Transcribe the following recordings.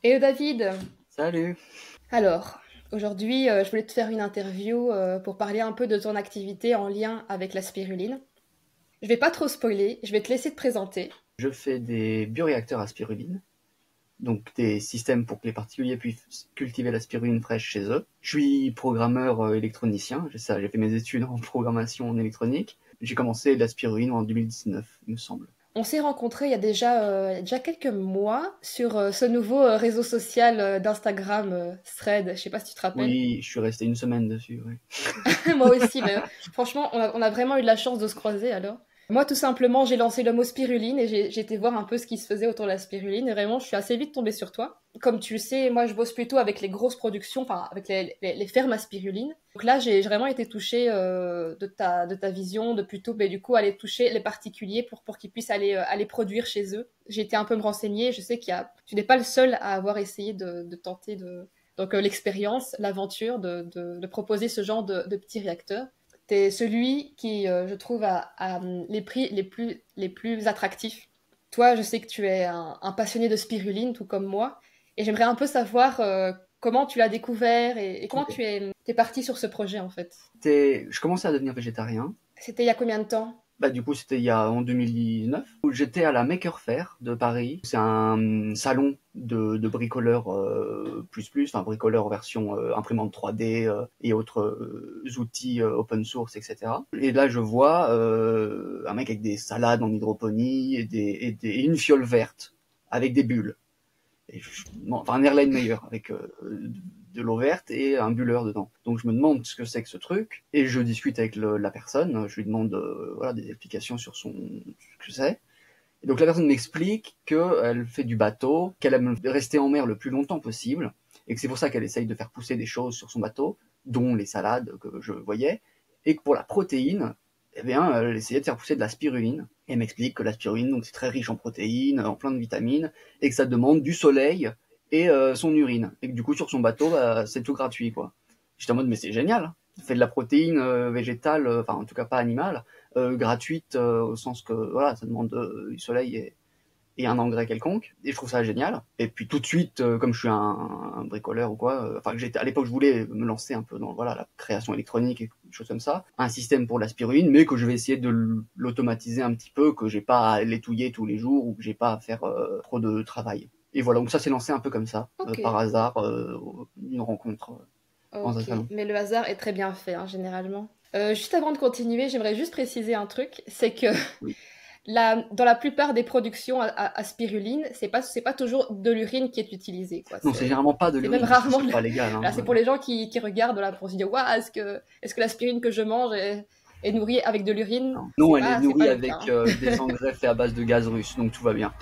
Hello David! Salut. Alors, aujourd'hui, je voulais te faire une interview pour parler un peu de ton activité en lien avec la spiruline. Je vais pas trop spoiler, je vais te laisser te présenter. Je fais des bioréacteurs à spiruline, donc des systèmes pour que les particuliers puissent cultiver la spiruline fraîche chez eux. Je suis programmeur électronicien, j'ai fait mes études en programmation en électronique. J'ai commencé la spiruline en 2019, il me semble. On s'est rencontrés il y a déjà quelques mois sur ce nouveau réseau social d'Instagram, Thread, je sais pas si tu te rappelles. Oui, je suis resté une semaine dessus, oui. Moi aussi, mais franchement, on a vraiment eu de la chance de se croiser alors. Moi, tout simplement, j'ai lancé le mot spiruline et j'ai été voir un peu ce qui se faisait autour de la spiruline. Et vraiment, je suis assez vite tombée sur toi. Comme tu le sais, moi, je bosse plutôt avec les grosses productions, enfin, avec les fermes à spiruline. Donc là, j'ai vraiment été touchée de ta vision, de plutôt, mais du coup, aller toucher les particuliers pour qu'ils puissent aller produire chez eux. J'ai été un peu me renseigner. Je sais tu n'es pas le seul à avoir essayé de tenter donc l'expérience, l'aventure de proposer ce genre de petits réacteurs. T'es celui qui, je trouve, a les prix les plus attractifs. Toi, je sais que tu es un passionné de spiruline, tout comme moi, et j'aimerais un peu savoir comment tu l'as découvert et comment Ok. t'es parti sur ce projet, en fait. Je commençais à devenir végétarien. C'était il y a combien de temps? Du coup, c'était en 2019, où j'étais à la Maker Faire de Paris. C'est un salon de bricoleurs enfin bricoleurs version imprimante 3D et autres outils open source, etc. Et là, je vois un mec avec des salades en hydroponie et une fiole verte avec des bulles. Enfin, un airline meilleur avec de l'eau verte et un bulleur dedans. Donc je me demande ce que c'est que ce truc et je discute avec la personne, je lui demande voilà, des explications sur ce que c'est. Et donc la personne m'explique qu'elle fait du bateau, qu'elle aime rester en mer le plus longtemps possible et que c'est pour ça qu'elle essaye de faire pousser des choses sur son bateau, dont les salades que je voyais, et que pour la protéine, eh bien, elle essayait de faire pousser de la spiruline. Et elle m'explique que la spiruline, donc c'est très riche en protéines, en plein de vitamines, et que ça demande du soleil et son urine. Et que du coup, sur son bateau, c'est tout gratuit, quoi. J'étais en mode, mais c'est génial. Ça fait de la protéine végétale, enfin en tout cas pas animale, gratuite au sens que voilà, ça demande du soleil et un engrais quelconque, et je trouve ça génial. Et puis tout de suite, comme je suis un bricoleur ou quoi, enfin à l'époque je voulais me lancer un peu dans voilà la création électronique et des choses comme ça, un système pour la spiruline, mais que je vais essayer de l'automatiser un petit peu, que j'ai pas à l'étouiller tous les jours ou que j'ai pas à faire trop de travail. Et voilà, donc ça s'est lancé un peu comme ça, Ok, par hasard, une rencontre dans un ok. salon. Mais le hasard est très bien fait, hein, généralement. Juste avant de continuer, j'aimerais juste préciser un truc, c'est que Oui. dans la plupart des productions à spiruline, c'est pas toujours de l'urine qui est utilisée, quoi. Non, c'est C'est, généralement pas de c'est même l'urine parce que rarement. c'est pas légal, hein. Là, c'est pour les gens qui regardent là pour se dire, waouh, est-ce que l'aspirine que je mange est nourrie avec de l'urine? Non, C'est non, elle est pas, c'est pas nourrie le cas, avec hein. des engrais faits à base de gaz russe, donc tout va bien.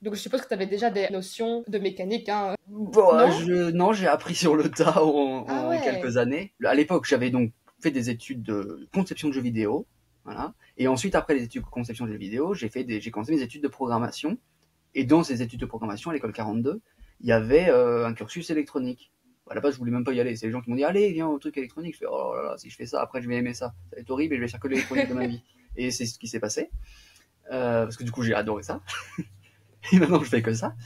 Donc je suppose que tu avais déjà des notions de mécanique, hein. Bon, Non? non, j'ai appris sur le tas Ah en quelques ouais. années. À l'époque, j'avais donc fait des études de conception de jeux vidéo, voilà. Et ensuite, après les études de conception de jeux vidéo, j'ai commencé mes études de programmation. Et dans ces études de programmation à l'école 42, il y avait un cursus électronique. À la base, je voulais même pas y aller. C'est les gens qui m'ont dit, allez, viens au truc électronique. Je fais, oh là là, si je fais ça, après, je vais aimer ça. Ça va être horrible et je vais faire que l'électronique de ma vie. Et c'est ce qui s'est passé. Parce que du coup, j'ai adoré ça. Et maintenant je fais que ça.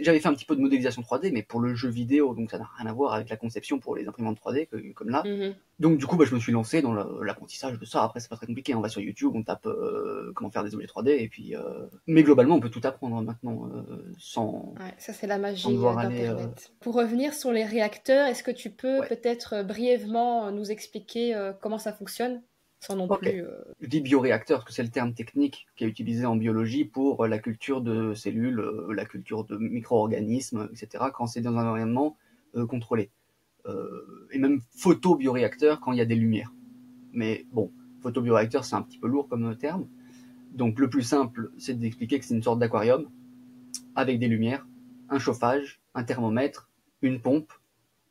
J'avais fait un petit peu de modélisation 3D, mais pour le jeu vidéo, donc ça n'a rien à voir avec la conception pour les imprimantes 3D comme là. Mhm. Donc du coup, je me suis lancé dans l'apprentissage de ça. Après, c'est pas très compliqué. On va sur YouTube, on tape comment faire des objets 3D, et puis. Mais globalement, on peut tout apprendre maintenant Ouais, ça c'est la sans magie devoir aller. d'Internet. Pour revenir sur les réacteurs, est-ce que tu peux Ouais. peut-être brièvement nous expliquer comment ça fonctionne, sans non Ok. plus. Je dis bioréacteur parce que c'est le terme technique qui est utilisé en biologie pour la culture de cellules, la culture de micro-organismes, etc. Quand c'est dans un environnement contrôlé. Et même photobioréacteur quand il y a des lumières. Mais bon, photobioréacteur, c'est un petit peu lourd comme terme. Donc le plus simple, c'est d'expliquer que c'est une sorte d'aquarium avec des lumières, un chauffage, un thermomètre, une pompe,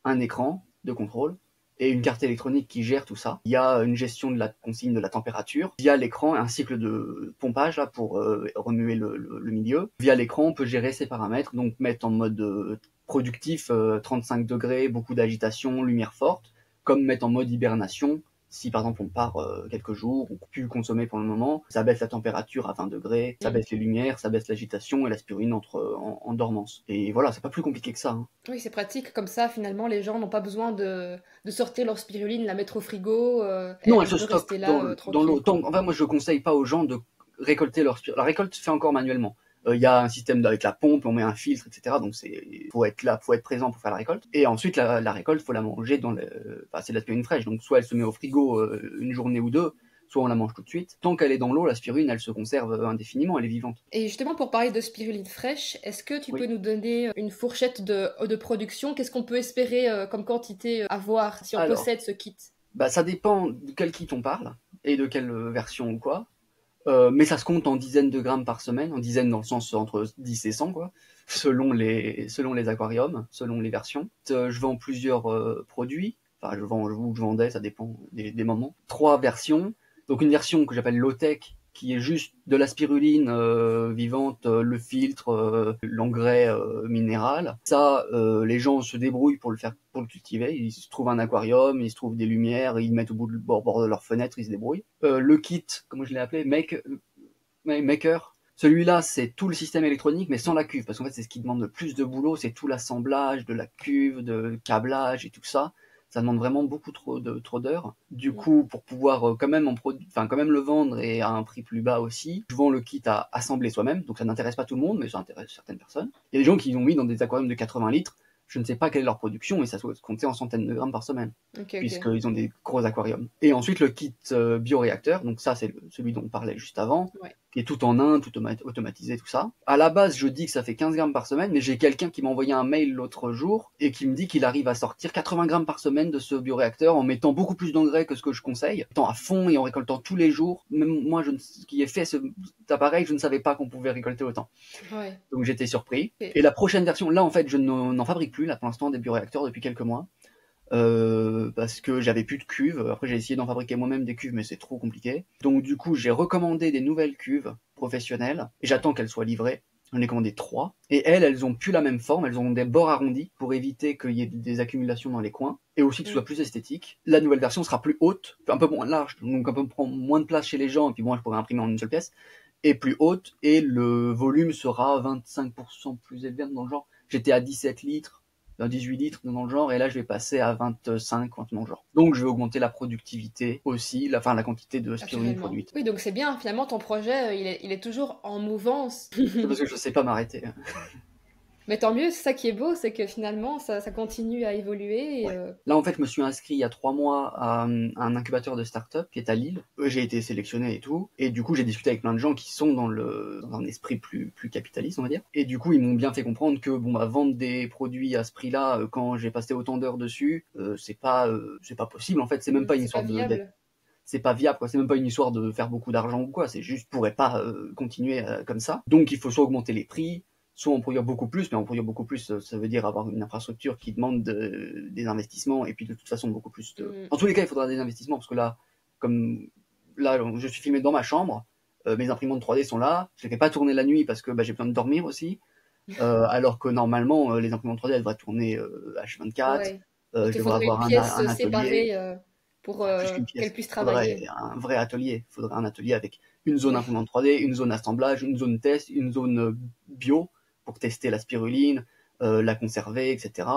un écran de contrôle et une carte électronique qui gère tout ça. Il y a une gestion de la consigne de la température. Via l'écran, un cycle de pompage là pour remuer le milieu. Via l'écran, on peut gérer ses paramètres, donc mettre en mode productif 35 degrés, beaucoup d'agitation, lumière forte, comme mettre en mode hibernation Si par exemple on part quelques jours, on peut plus consommer pour le moment, ça baisse la température à 20 degrés, ça baisse les lumières, ça baisse l'agitation et la spiruline entre en dormance. Et voilà, c'est pas plus compliqué que ça. Hein. Oui, c'est pratique. Comme ça, finalement, les gens n'ont pas besoin de sortir leur spiruline, la mettre au frigo. Non, elle Elle se peut stocke rester là dans tranquille. l'eau. Enfin, moi je conseille pas aux gens de récolter leur spiruline. La récolte se fait encore manuellement. Il y a un système avec la pompe, on met un filtre, etc. Donc faut être là, faut être présent pour faire la récolte. Et ensuite la récolte, faut la manger c'est de la spiruline fraîche. Donc soit elle se met au frigo une journée ou deux, soit on la mange tout de suite. Tant qu'elle est dans l'eau, la spiruline, elle se conserve indéfiniment, elle est vivante. Et justement, pour parler de spiruline fraîche, est-ce que tu peux Oui. nous donner une fourchette de production? Qu'est-ce qu'on peut espérer comme quantité à voir si on Alors, possède ce kit? ça dépend de quel kit on parle et de quelle version ou quoi. Mais ça se compte en dizaines de grammes par semaine, en dizaines dans le sens entre 10 et 100, quoi, selon les aquariums, selon les versions. Je vends plusieurs produits, enfin je vendais, ça dépend des moments. 3 versions, donc une version que j'appelle low-tech, qui est juste de la spiruline vivante, le filtre, l'engrais minéral. Ça, les gens se débrouillent pour le cultiver. Ils se trouvent un aquarium, ils se trouvent des lumières, ils le mettent au bord de leur fenêtre, ils se débrouillent. Le kit, comment je l'ai appelé, Maker. Celui-là, c'est tout le système électronique, mais sans la cuve, parce qu'en fait, c'est ce qui demande le plus de boulot, c'est tout l'assemblage de la cuve, de câblage et tout ça. Ça demande vraiment beaucoup trop d'heures. Du coup, pour pouvoir quand même le vendre et à un prix plus bas aussi, je vends le kit à assembler soi-même. Donc ça n'intéresse pas tout le monde, mais ça intéresse certaines personnes. Il y a des gens qui l'ont mis dans des aquariums de 80 litres. Je ne sais pas quelle est leur production, et ça doit se compter en centaines de grammes par semaine, puisqu'ils ont des gros aquariums. Et ensuite, le kit bioréacteur, donc ça, c'est celui dont on parlait juste avant, qui est tout en un, tout automatisé, tout ça. À la base, je dis que ça fait 15 grammes par semaine, mais j'ai quelqu'un qui m'a envoyé un mail l'autre jour et qui me dit qu'il arrive à sortir 80 grammes par semaine de ce bioréacteur en mettant beaucoup plus d'engrais que ce que je conseille, étant à fond et en récoltant tous les jours. Même moi, qui ai fait cet appareil, je ne savais pas qu'on pouvait récolter autant. Ouais. Donc j'étais surpris. Et la prochaine version, là en fait, je n'en fabrique plus, là pour l'instant, des bioréacteurs depuis quelques mois. Parce que j'avais plus de cuves. Après j'ai essayé d'en fabriquer moi-même des cuves, mais c'est trop compliqué. Donc du coup j'ai recommandé des nouvelles cuves professionnelles et j'attends qu'elles soient livrées. J'en ai commandé 3 et elles ont plus la même forme, elles ont des bords arrondis pour éviter qu'il y ait des accumulations dans les coins et aussi que ce soit plus esthétique. La nouvelle version sera plus haute, un peu moins large, donc un peu prendre moins de place chez les gens et puis moi je pourrais imprimer en une seule pièce, et plus haute, et le volume sera 25% plus élevé dans le genre. J'étais à 17 litres, 18 litres dans le genre, et là je vais passer à 25 dans le genre. Donc je vais augmenter la productivité aussi, la quantité de spiruline produite. Oui, donc c'est bien, finalement ton projet, il est toujours en mouvance. Parce que je sais pas m'arrêter. Mais tant mieux, c'est ça qui est beau, c'est que finalement ça continue à évoluer. Ouais. Là en fait je me suis inscrit il y a 3 mois à un incubateur de start-up qui est à Lille. J'ai été sélectionné et tout, et du coup j'ai discuté avec plein de gens qui sont dans un esprit plus capitaliste on va dire. Et du coup ils m'ont bien fait comprendre que vendre des produits à ce prix-là quand j'ai passé autant d'heures dessus, c'est pas possible en fait, c'est même pas une histoire c'est pas viable, quoi. C'est même pas une histoire de faire beaucoup d'argent ou quoi, c'est juste je pourrais pas continuer comme ça. Donc il faut soit augmenter les prix, soit en produire beaucoup plus, mais en produire beaucoup plus, ça veut dire avoir une infrastructure qui demande des investissements, et puis de toute façon beaucoup plus de... En tous les cas, il faudra des investissements, parce que là, je suis filmé dans ma chambre, mes imprimantes 3D sont là, je les fais pas tourner la nuit parce que j'ai besoin de dormir aussi, alors que normalement, les imprimantes 3D, elles devraient tourner H24, Ouais. je devrais avoir un atelier. Séparée pour qu'elle puisse travailler. Faudrait un vrai atelier. Il faudrait un atelier avec une zone imprimante 3D, une zone assemblage, une zone test, une zone bio pour tester la spiruline, la conserver, etc.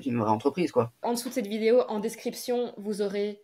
Une vraie entreprise, quoi. En dessous de cette vidéo, en description, vous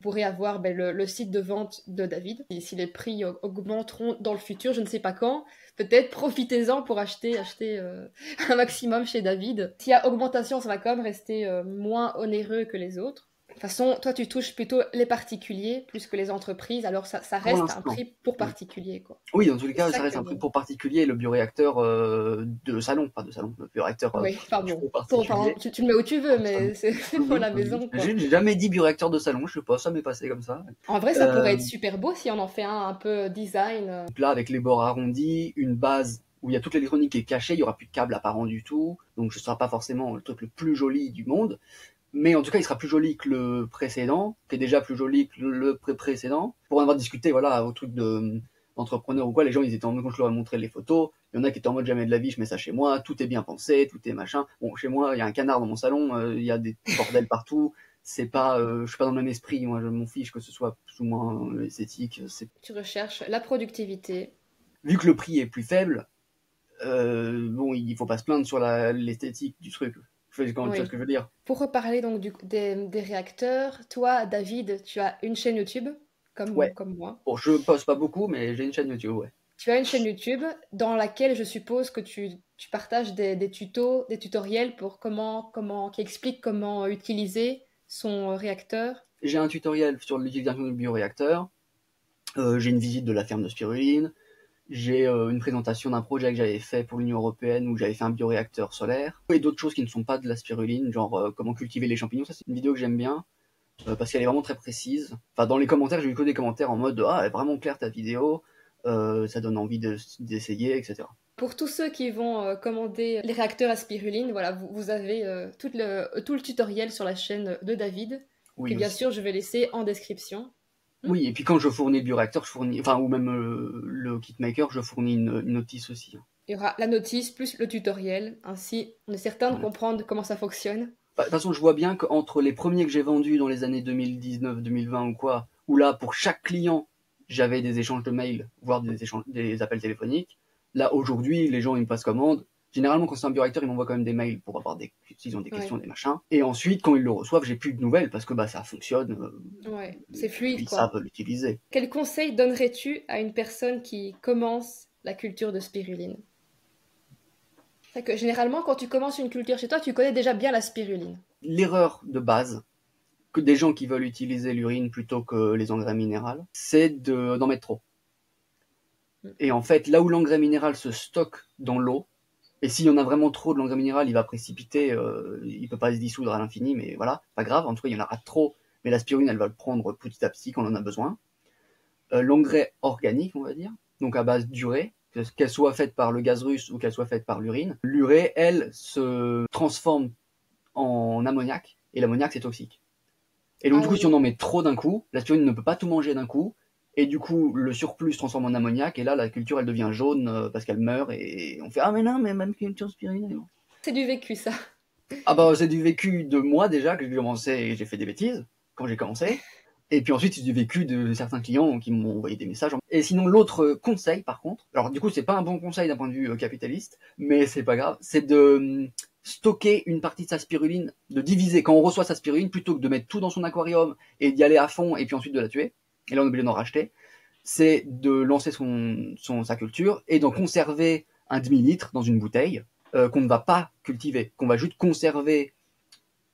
pourrez avoir le site de vente de David. Et si les prix augmenteront dans le futur, je ne sais pas quand, peut-être profitez-en pour acheter un maximum chez David. S'il y a augmentation, ça va quand même rester moins onéreux que les autres. De toute façon, toi, tu touches plutôt les particuliers plus que les entreprises, alors ça reste un prix pour particulier, quoi. Oui, dans tous les cas, ça reste un prix pour particulier. Le bioréacteur de salon, pas de salon, le bioréacteur oui, pardon. particulier. Tu le mets où tu veux, mais c'est pour la maison, quoi. J'ai jamais dit bioréacteur de salon, je sais pas, ça m'est passé comme ça. En vrai, ça pourrait être super beau si on en fait un peu design. Là, avec les bords arrondis, une base où il y a toute l'électronique qui est cachée, il y aura plus de câbles apparents du tout, donc ce sera pas forcément le truc le plus joli du monde. Mais en tout cas, il sera plus joli que le précédent, qui est déjà plus joli que le précédent. Pour en avoir discuté, au truc d'entrepreneur ou quoi, les gens, ils étaient en mode, quand je leur ai montré les photos, il y en a qui étaient en mode, jamais de la vie, je mets ça chez moi, tout est bien pensé, tout est machin. Bon, chez moi, il y a un canard dans mon salon, il y a des bordels partout, C'est pas, je suis pas dans le même esprit. Moi, je m'en fiche que ce soit plus ou moins esthétique. Tu recherches la productivité. Vu que le prix est plus faible, bon, il faut pas se plaindre sur l'esthétique du truc. Tu vois ce Oui. que je veux dire? Pour reparler donc des réacteurs, toi, David, tu as une chaîne YouTube, Ouais. comme moi. Bon, je poste pas beaucoup, mais j'ai une chaîne YouTube, ouais. Tu as une chaîne YouTube dans laquelle je suppose que tu partages des tutos, des tutoriels pour qui expliquent comment utiliser son réacteur. J'ai un tutoriel sur l'utilisation du bioréacteur. J'ai une visite de la ferme de spiruline. J'ai une présentation d'un projet que j'avais fait pour l'Union Européenne où j'avais fait un bioréacteur solaire. Et d'autres choses qui ne sont pas de la spiruline, genre comment cultiver les champignons. Ça, c'est une vidéo que j'aime bien parce qu'elle est vraiment très précise. Enfin, dans les commentaires, j'ai eu que des commentaires en mode ah, elle est vraiment claire ta vidéo, ça donne envie d'essayer, etc. Pour tous ceux qui vont commander les réacteurs à spiruline, voilà, vous avez tout le tutoriel sur la chaîne de David, que Oui, bien aussi. sûr je vais laisser en description. Oui, et puis quand je fournis le bioréacteur, enfin, ou même le kit maker, je fournis une notice aussi. Il y aura la notice plus le tutoriel, ainsi on est certain de Ouais. comprendre comment ça fonctionne. Bah, de toute façon, je vois bien qu'entre les premiers que j'ai vendus dans les années 2019-2020 ou quoi, où là, pour chaque client, j'avais des échanges de mails, voire des appels téléphoniques. Là, aujourd'hui, les gens, ils me passent commande. Généralement, quand c'est un bioréacteur, ils m'envoient quand même des mails pour avoir s'ils ont des questions, Ouais, des machins. Et ensuite, quand ils le reçoivent, j'ai plus de nouvelles parce que bah, ça fonctionne. ouais, c'est fluide Ils quoi. savent l'utiliser. Quel conseil donnerais-tu à une personne qui commence la culture de spiruline? C'est que généralement, quand tu commences une culture chez toi, tu connais déjà bien la spiruline. L'erreur de base, que des gens qui veulent utiliser l'urine plutôt que les engrais minéraux, c'est d'en mettre trop. Et en fait, là où l'engrais minéral se stocke dans l'eau, et s'il y en a vraiment trop de l'engrais minéral, il va précipiter, il peut pas se dissoudre à l'infini, mais voilà, pas grave, en tout cas il y en aura trop, mais la spiruline elle va le prendre petit à petit quand on en a besoin. L'engrais organique, on va dire, donc à base d'urée, qu'elle soit faite par le gaz russe ou qu'elle soit faite par l'urine, l'urée, elle, se transforme en ammoniac, et l'ammoniac c'est toxique. Et donc Ah du coup, si on oui, en met trop d'un coup, la spiruline ne peut pas tout manger d'un coup, et du coup, le surplus se transforme en ammoniac, et là, la culture, elle devient jaune parce qu'elle meurt, et on fait ah mais non, mais même culture spiruline. c'est du vécu ça. Ah bah c'est du vécu de moi déjà que j'ai commencé et j'ai fait des bêtises quand j'ai commencé. Et puis ensuite c'est du vécu de certains clients qui m'ont envoyé des messages. Et sinon l'autre conseil par contre, alors du coup c'est pas un bon conseil d'un point de vue capitaliste, mais c'est pas grave, c'est de stocker une partie de sa spiruline, de diviser quand on reçoit sa spiruline plutôt que de mettre tout dans son aquarium et d'y aller à fond et puis ensuite de la tuer. Et là on est obligé d'en racheter. C'est de lancer sa culture et d'en conserver un demi-litre dans une bouteille qu'on ne va pas cultiver, qu'on va juste conserver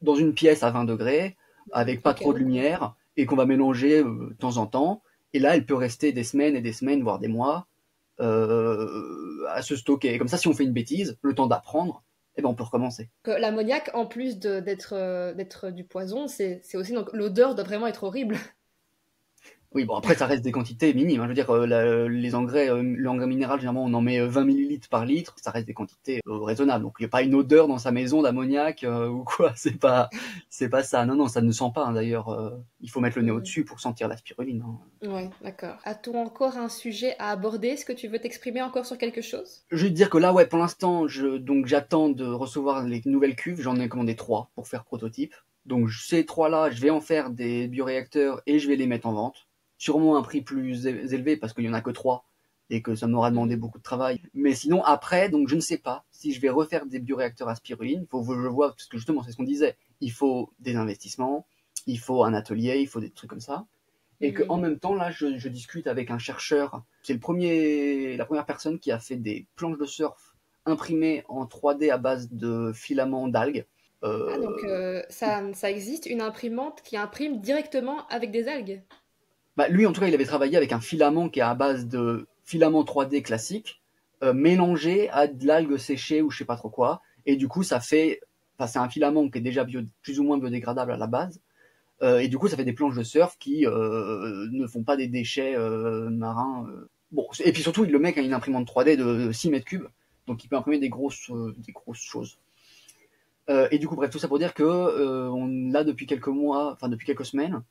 dans une pièce à 20 degrés, avec pas Ok, trop de lumière, et qu'on va mélanger de temps en temps. Et là, elle peut rester des semaines et des semaines, voire des mois, à se stocker. Et comme ça, si on fait une bêtise, le temps d'apprendre, eh ben, on peut recommencer. que l'ammoniac, en plus d'être du poison, c'est aussi donc l'odeur doit vraiment être horrible. Oui, bon, après, ça reste des quantités minimes. Hein. Je veux dire, les engrais, l'engrais minéral, généralement, on en met 20 millilitres par litre. Ça reste des quantités raisonnables. Donc, il n'y a pas une odeur dans sa maison d'ammoniac ou quoi. C'est pas ça. Non, non, ça ne sent pas. Hein, d'ailleurs, il faut mettre le nez Mm. au-dessus pour sentir la spiruline. Hein. Ouais, d'accord. As-tu encore un sujet à aborder? Est-ce que tu veux t'exprimer encore sur quelque chose? Je vais te dire que là, ouais, pour l'instant, donc j'attends de recevoir les nouvelles cuves. J'en ai commandé 3 pour faire prototype. Donc, ces 3-là, je vais en faire des bioréacteurs et je vais les mettre en vente. Sûrement un prix plus élevé parce qu'il y en a que 3 et que ça m'aura demandé Mm. beaucoup de travail. Mais sinon, après, donc je ne sais pas si je vais refaire des bioréacteurs à spiruline. Il faut que je vois, parce que justement, c'est ce qu'on disait. Il faut des investissements, il faut un atelier, il faut des trucs comme ça. Et qu'en Mm. même temps, là, je discute avec un chercheur. C'est la première personne qui a fait des planches de surf imprimées en 3D à base de filaments d'algues. Ah, donc Euh, ça existe, une imprimante qui imprime directement avec des algues. Bah, lui, en tout cas, il avait travaillé avec un filament qui est à base de filament 3D classique, mélangé à de l'algue séchée ou je sais pas trop quoi. Et du coup, c'est un filament qui est déjà plus ou moins biodégradable à la base. Et du coup, ça fait des planches de surf qui ne font pas des déchets marins. Bon, et puis surtout, le mec a une imprimante 3D de 6 mètres cubes, donc il peut imprimer des grosses choses. Et du coup, bref, tout ça pour dire que là, depuis quelques mois, enfin depuis quelques semaines,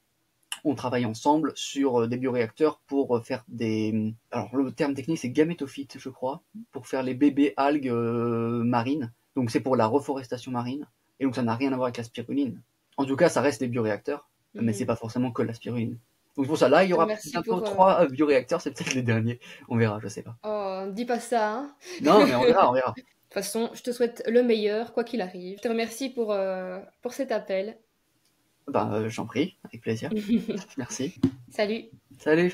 on travaille ensemble sur des bioréacteurs pour faire des... Alors, le terme technique, c'est gamétophytes, je crois, pour faire les bébés algues marines. Donc, c'est pour la reforestation marine. Et donc, ça n'a rien à voir avec la spiruline. En tout cas, ça reste des bioréacteurs, mais c'est pas forcément que la spiruline. Donc pour ça, là, il y aura Merci bientôt pour... 3 bioréacteurs, c'est peut-être les derniers. On verra, je sais pas. Oh, dis pas ça, hein. Non, mais on verra, on verra. De toute façon, je te souhaite le meilleur, quoi qu'il arrive. Je te remercie pour cet appel. Ben, j'en prie, avec plaisir. Merci. Salut. Salut.